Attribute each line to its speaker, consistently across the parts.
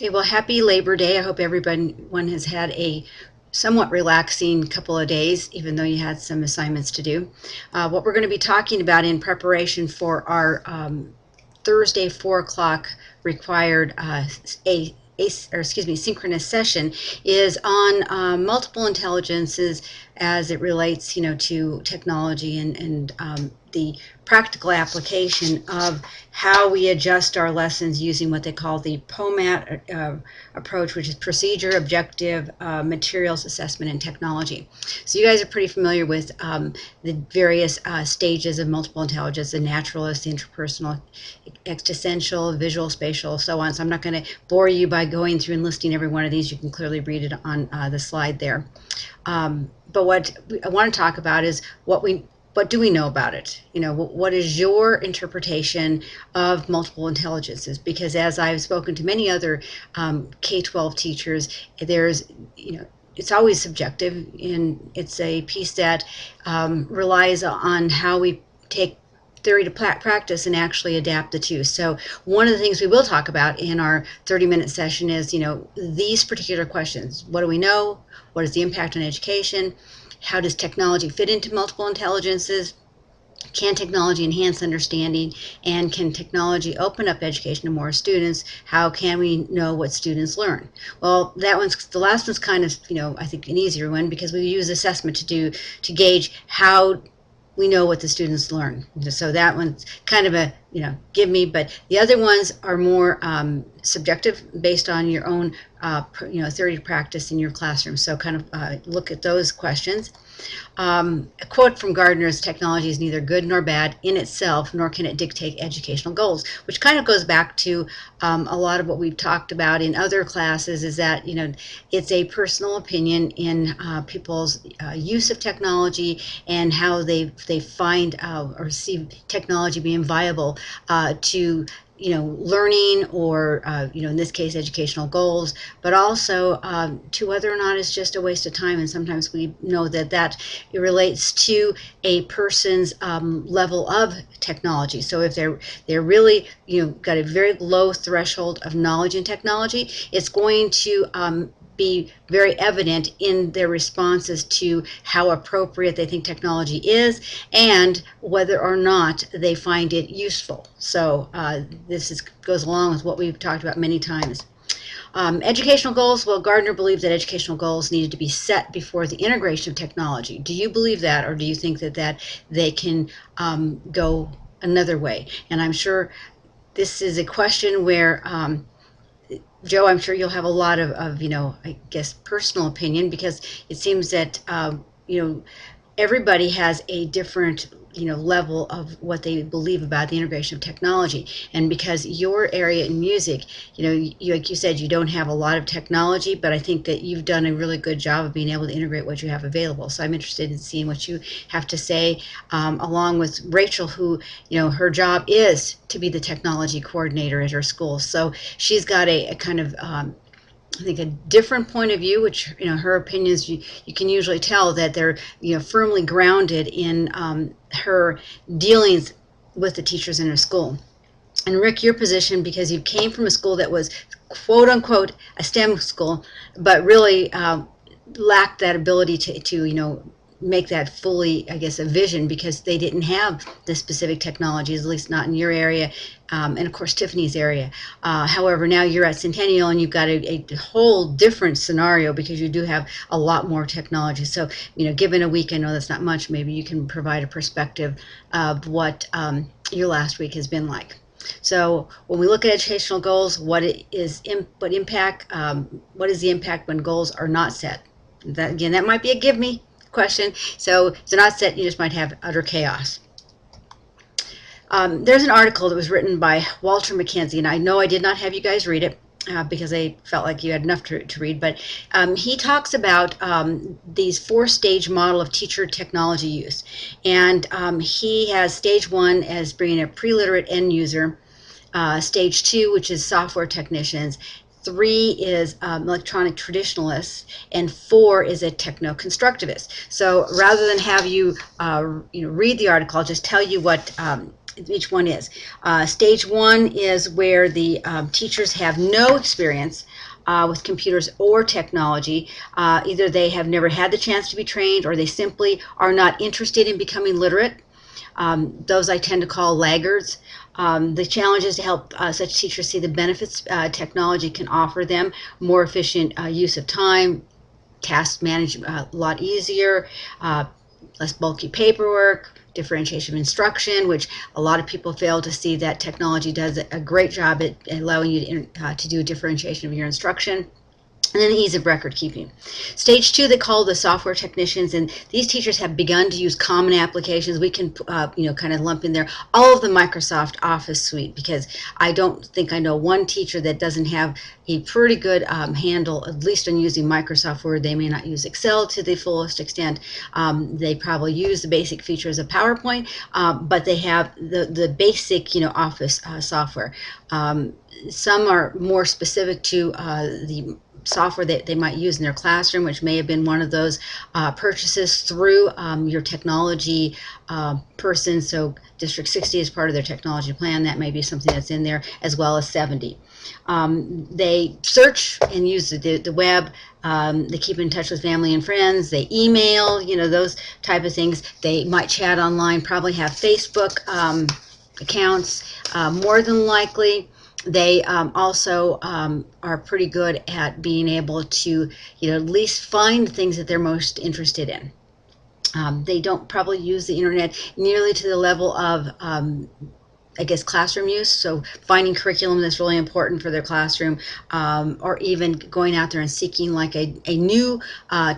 Speaker 1: Okay, well, happy Labor Day. I hope everyone has had a somewhat relaxing couple of days, even though you had some assignments to do. What we're going to be talking about in preparation for our Thursday 4 o'clock required synchronous session is on multiple intelligences as it relates, to technology and the practical application of how we adjust our lessons using what they call the POMAT approach, which is procedure, objective, materials, assessment, and technology. So you guys are pretty familiar with the various stages of multiple intelligence: the naturalist, the interpersonal, existential, visual, spatial, so on. So I'm not going to bore you by going through and listing every one of these. You can clearly read it on the slide there. But what I want to talk about is what do we know about it? What is your interpretation of multiple intelligences? Because as I've spoken to many other K-12 teachers, there's, it's always subjective, and it's a piece that relies on how we take theory to practice and actually adapt the two. So one of the things we will talk about in our 30-minute session is, these particular questions. What do we know? What is the impact on education? How does technology fit into multiple intelligences? Can technology enhance understanding? And can technology open up education to more students? How can we know what students learn? Well, the last one's kind of, I think an easier one, because we use assessment to gauge how we know what the students learn. So that one's kind of a, give me, but the other ones are more subjective, based on your own, theory to practice in your classroom. So kind of look at those questions. A quote from Gardner is, "Technology is neither good nor bad in itself, nor can it dictate educational goals," which kind of goes back to a lot of what we've talked about in other classes, is that, it's a personal opinion in people's use of technology and how they find or see technology being viable to learning, or in this case educational goals, but also to whether or not it's just a waste of time. And sometimes we know that it relates to a person's level of technology. So if they're really got a very low threshold of knowledge in technology, it's going to be very evident in their responses to how appropriate they think technology is and whether or not they find it useful. So this goes along with what we've talked about many times. Educational goals. Well, Gardner believed that educational goals needed to be set before the integration of technology. Do you believe that, or do you think that they can go another way? And I'm sure this is a question where Joe, I'm sure you'll have a lot of I guess, personal opinion, because it seems that, everybody has a different, level of what they believe about the integration of technology. And because your area in music, like you said, you don't have a lot of technology, but I think that you've done a really good job of being able to integrate what you have available. So I'm interested in seeing what you have to say, along with Rachel, who, her job is to be the technology coordinator at her school. So she's got a kind of, I think, a different point of view, which, her opinions, you can usually tell that they're, firmly grounded in her dealings with the teachers in her school. And Rick, your position, because you came from a school that was quote unquote a STEM school, but really lacked that ability to make that fully, I guess, a vision, because they didn't have the specific technologies, at least not in your area, and of course Tiffany's area. However, now you're at Centennial and you've got a whole different scenario, because you do have a lot more technology. So, given a week, I know that's not much, maybe you can provide a perspective of what your last week has been like. So when we look at educational goals, what is the impact when goals are not set? That might be a give me question. So if they're not set, you just might have utter chaos. There's an article that was written by Walter McKenzie, and I know I did not have you guys read it because I felt like you had enough to read, but he talks about these 4-stage model of teacher technology use. And he has stage 1 as bringing a pre-literate end user, stage 2, which is software technicians, 3 is electronic traditionalists, and 4 is a techno-constructivist. So rather than have you, read the article, I'll just tell you what each one is. Stage 1 is where the teachers have no experience with computers or technology. Either they have never had the chance to be trained, or they simply are not interested in becoming literate. Those I tend to call laggards. The challenge is to help such teachers see the benefits technology can offer them: more efficient use of time, task management a lot easier, less bulky paperwork, differentiation of instruction, which a lot of people fail to see that technology does a great job at allowing you to do differentiation of your instruction. And then the ease of record keeping. Stage 2, they call the software technicians, and these teachers have begun to use common applications. We can, kind of lump in there all of the Microsoft Office suite, because I don't think I know one teacher that doesn't have a pretty good handle, at least on using Microsoft Word. They may not use Excel to the fullest extent. They probably use the basic features of PowerPoint, but they have the basic, Office software. Some are more specific to the software that they might use in their classroom, which may have been one of those purchases through your technology person. So District 60 is part of their technology plan. That may be something that's in there, as well as 70. They search and use the web. They keep in touch with family and friends. They email, those type of things. They might chat online, probably have Facebook accounts. More than likely, they also are pretty good at being able to, at least find things that they're most interested in. They don't probably use the internet nearly to the level of, classroom use. So finding curriculum that's really important for their classroom, or even going out there and seeking like a new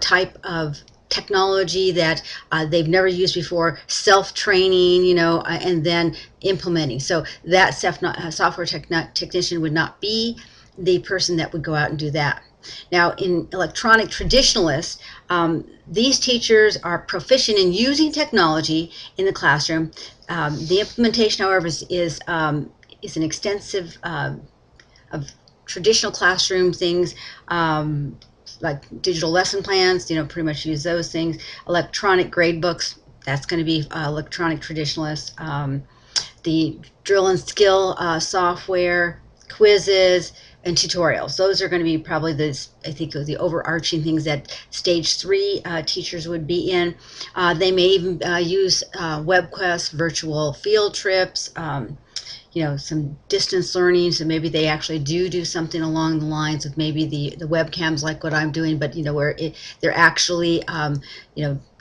Speaker 1: type of technology that they've never used before, self-training, and then implementing. So that software technician would not be the person that would go out and do that. Now, in electronic traditionalists, these teachers are proficient in using technology in the classroom. The implementation, however, is an extensive of traditional classroom things, like digital lesson plans, pretty much use those things. Electronic grade books, that's going to be electronic traditionalists. The drill and skill software, quizzes, and tutorials. Those are going to be probably the overarching things that stage 3 teachers would be in. They may even use WebQuest, virtual field trips, some distance learning. So maybe they actually do something along the lines of maybe the webcams, like what I'm doing, but where they're actually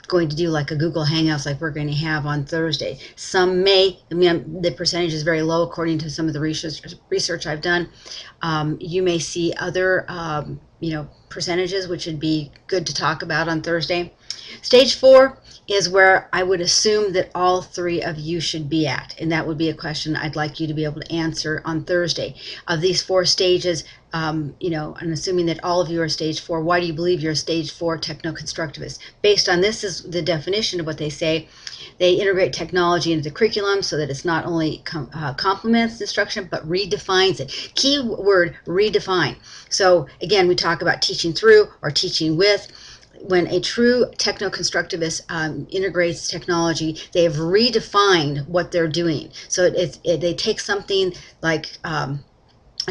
Speaker 1: going to do like a Google Hangouts like we're going to have on Thursday. Some may, the percentage is very low according to some of the research I've done. You may see other percentages, which would be good to talk about on Thursday. Stage 4 is where I would assume that all 3 of you should be at, and that would be a question I'd like you to be able to answer on Thursday. Of these 4 stages, I'm assuming that all of you are stage 4. Why do you believe you're a stage 4 techno-constructivist? Based on this is the definition of what they say. They integrate technology into the curriculum so that it's not only complements instruction, but redefines it. Key word, redefine. So again, we talk about teaching through or teaching with. When a true techno-constructivist integrates technology, they have redefined what they're doing. So they take something like a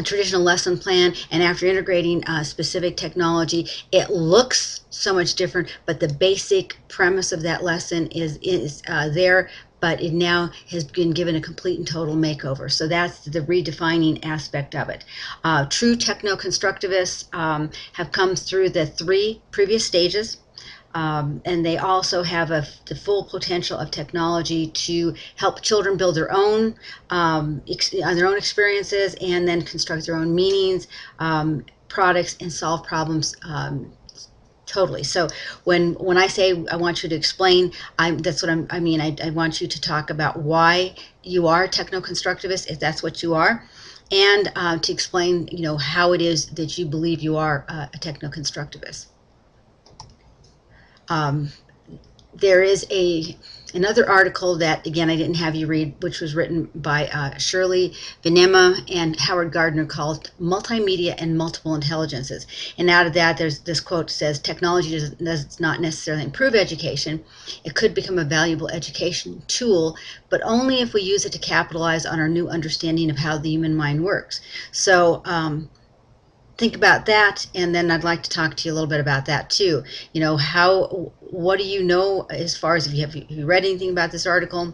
Speaker 1: traditional lesson plan, and after integrating specific technology, it looks so much different, but the basic premise of that lesson is there, but it now has been given a complete and total makeover. So that's the redefining aspect of it. True techno-constructivists have come through the 3 previous stages. And they also have the full potential of technology to help children build their own experiences, and then construct their own meanings, products, and solve problems totally. So when I say I want you to explain, that's what I mean. I want you to talk about why you are techno-constructivist, if that's what you are, and to explain how it is that you believe you are a techno-constructivist. there is another article that, again, I didn't have you read, which was written by Shirley Venema and Howard Gardner, called Multimedia and Multiple Intelligences. And out of that, there's this quote says, technology does not necessarily improve education. It could become a valuable education tool, but only if we use it to capitalize on our new understanding of how the human mind works. So, think about that, and then I'd like to talk to you a little bit about that too. What do you know as far as, have you read anything about this article?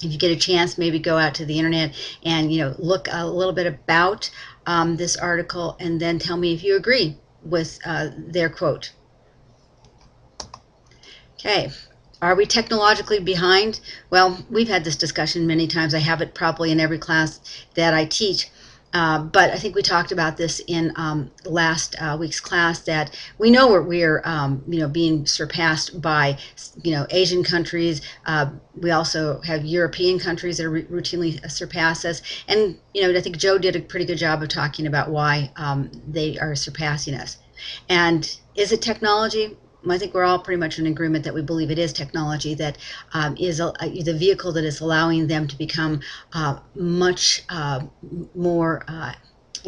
Speaker 1: If you get a chance, maybe go out to the internet and look a little bit about this article, and then tell me if you agree with their quote. Okay. Are we technologically behind? Well, we've had this discussion many times. I have it probably in every class that I teach. But I think we talked about this in last week's class, that we know we're being surpassed by Asian countries. We also have European countries that routinely surpass us, and I think Joe did a pretty good job of talking about why they are surpassing us. And is it technology? I think we're all pretty much in agreement that we believe it is technology that is the vehicle that is allowing them to become much more, I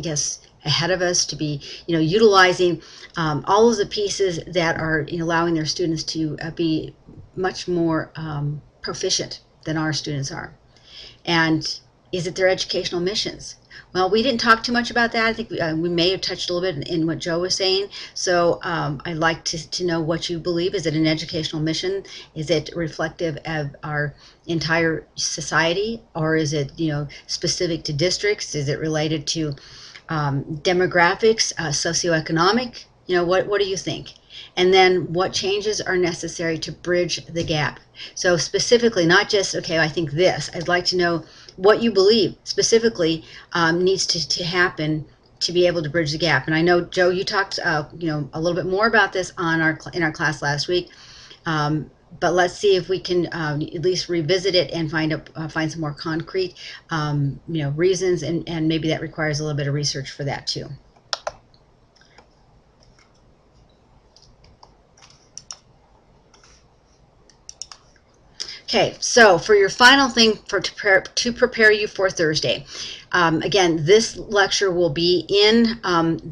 Speaker 1: guess, ahead of us, to be, utilizing all of the pieces that are allowing their students to be much more proficient than our students are. And is it their educational missions? Well, we didn't talk too much about that. I think we may have touched a little bit in what Joe was saying. So I'd like to know what you believe. Is it an educational mission? Is it reflective of our entire society? Or is it, specific to districts? Is it related to demographics, socioeconomic? What do you think? And then what changes are necessary to bridge the gap? So specifically, not just, okay, I think this. I'd like to know what you believe specifically needs to happen to be able to bridge the gap. And I know, Joe, you talked a little bit more about this in our class last week. But let's see if we can at least revisit it and find some more concrete reasons, and maybe that requires a little bit of research for that too. Okay, so for your final thing to prepare you for Thursday, again, this lecture will be in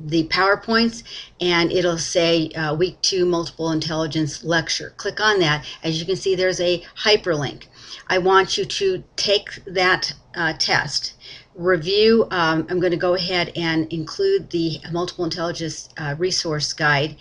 Speaker 1: the PowerPoints, and it'll say Week 2 Multiple Intelligence Lecture. Click on that. As you can see, there's a hyperlink. I want you to take that test. Review. I'm going to go ahead and include the Multiple Intelligence Resource Guide.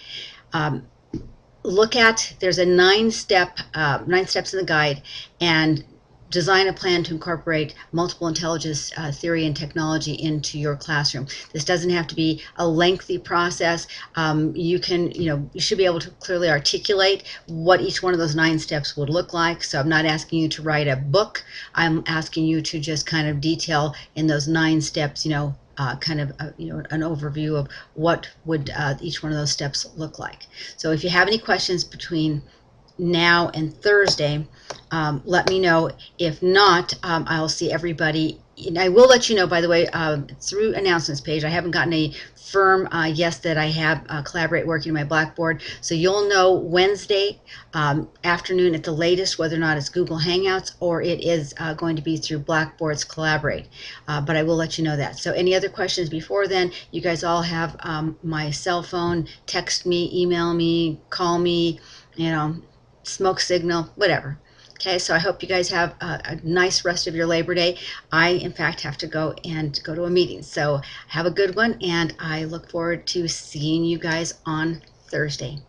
Speaker 1: There's a 9 steps in the guide, and design a plan to incorporate multiple intelligence theory and technology into your classroom. This doesn't have to be a lengthy process. You should be able to clearly articulate what each one of those 9 steps would look like. So I'm not asking you to write a book. I'm asking you to just kind of detail in those 9 steps, kind of an overview of what would each one of those steps look like. So if you have any questions between now and Thursday, let me know. If not, I'll see everybody. And I will let you know, by the way, through announcements page. I haven't gotten a firm yes that I have Collaborate working on my Blackboard, so you'll know Wednesday afternoon at the latest whether or not it's Google Hangouts or it is going to be through Blackboard's Collaborate, but I will let you know that. So any other questions before then, you guys all have my cell phone. Text me, email me, call me, smoke signal, whatever. Okay, so I hope you guys have a nice rest of your Labor Day. I, in fact, have to go to a meeting. So have a good one, and I look forward to seeing you guys on Thursday.